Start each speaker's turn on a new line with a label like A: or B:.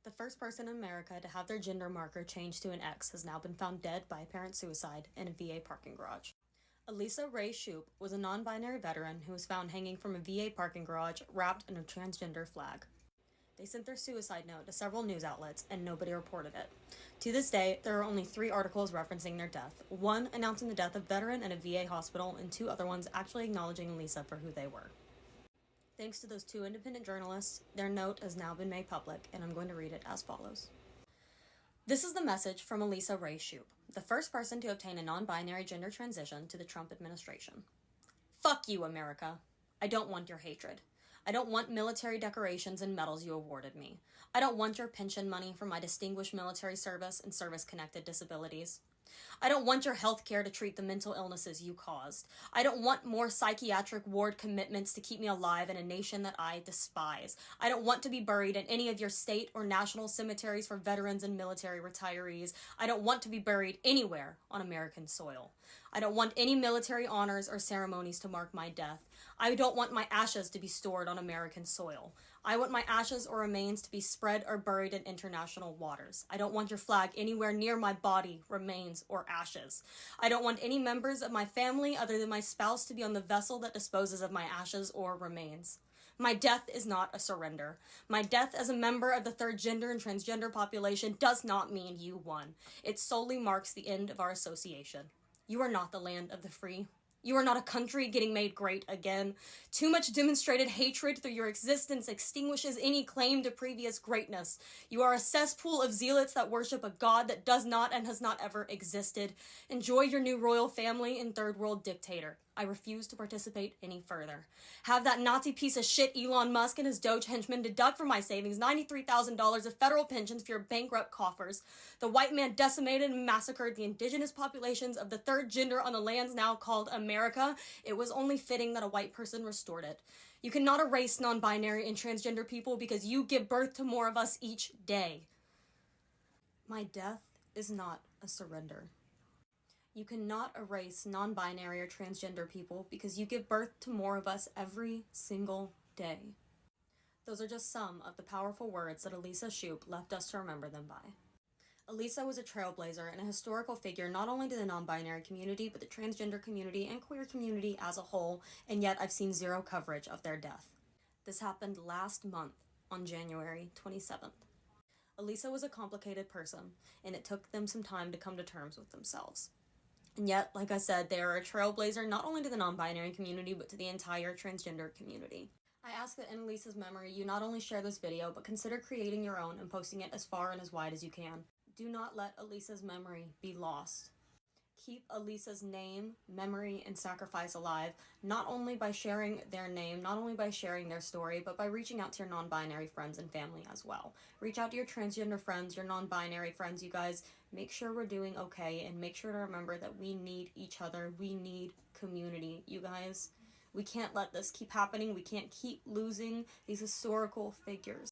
A: The first person in America to have their gender marker changed to an X has now been found dead by apparent suicide in a VA parking garage. Elsa Rae Shupe was a non-binary veteran who was found hanging from a VA parking garage wrapped in a transgender flag. They sent their suicide note to several news outlets and nobody reported it. To this day, there are only 3 articles referencing their death, one announcing the death of a veteran in a VA hospital and 2 other ones actually acknowledging Elsa for who they were. Thanks to those 2 independent journalists, their note has now been made public, and I'm going to read it as follows. This is the message from Elsa Rae Shupe, the first person to obtain a non-binary gender transition to the Trump administration. Fuck you, America. I don't want your hatred. I don't want military decorations and medals you awarded me. I don't want your pension money for my distinguished military service and service-connected disabilities. I don't want your health care to treat the mental illnesses you caused. I don't want more psychiatric ward commitments to keep me alive in a nation that I despise. I don't want to be buried in any of your state or national cemeteries for veterans and military retirees. I don't want to be buried anywhere on American soil. I don't want any military honors or ceremonies to mark my death. I don't want my ashes to be stored on American soil. I want my ashes or remains to be spread or buried in international waters. I don't want your flag anywhere near my body, remains, or ashes. I don't want any members of my family other than my spouse to be on the vessel that disposes of my ashes or remains. My death is not a surrender. My death as a member of the third gender and transgender population does not mean you won. It solely marks the end of our association. You are not the land of the free. You are not a country getting made great again. Too much demonstrated hatred through your existence extinguishes any claim to previous greatness. You are a cesspool of zealots that worship a God that does not and has not ever existed. Enjoy your new royal family and third world dictator. I refuse to participate any further. Have that Nazi piece of shit Elon Musk and his Doge henchmen deduct from my savings $93,000 of federal pensions for your bankrupt coffers. The white man decimated and massacred the indigenous populations of the third gender on the lands now called America. It was only fitting that a white person restored it. You cannot erase non-binary and transgender people because you give birth to more of us each day. My death is not a surrender. You cannot erase non-binary or transgender people because you give birth to more of us every single day. Those are just some of the powerful words that Elsa Shupe left us to remember them by. Elsa was a trailblazer and a historical figure not only to the non-binary community, but the transgender community and queer community as a whole, and yet I've seen 0 coverage of their death. This happened last month on January 27th. Elsa was a complicated person, and it took them some time to come to terms with themselves. And yet, like I said, they are a trailblazer not only to the non-binary community, but to the entire transgender community. I ask that in Elisa's memory, you not only share this video, but consider creating your own and posting it as far and as wide as you can. Do not let Elisa's memory be lost. Keep Elisa's name, memory, and sacrifice alive, not only by sharing their name, not only by sharing their story, but by reaching out to your non-binary friends and family as well. Reach out to your transgender friends, your non-binary friends, you guys. Make sure we're doing okay, and make sure to remember that we need each other. We need community, you guys. We can't let this keep happening. We can't keep losing these historical figures.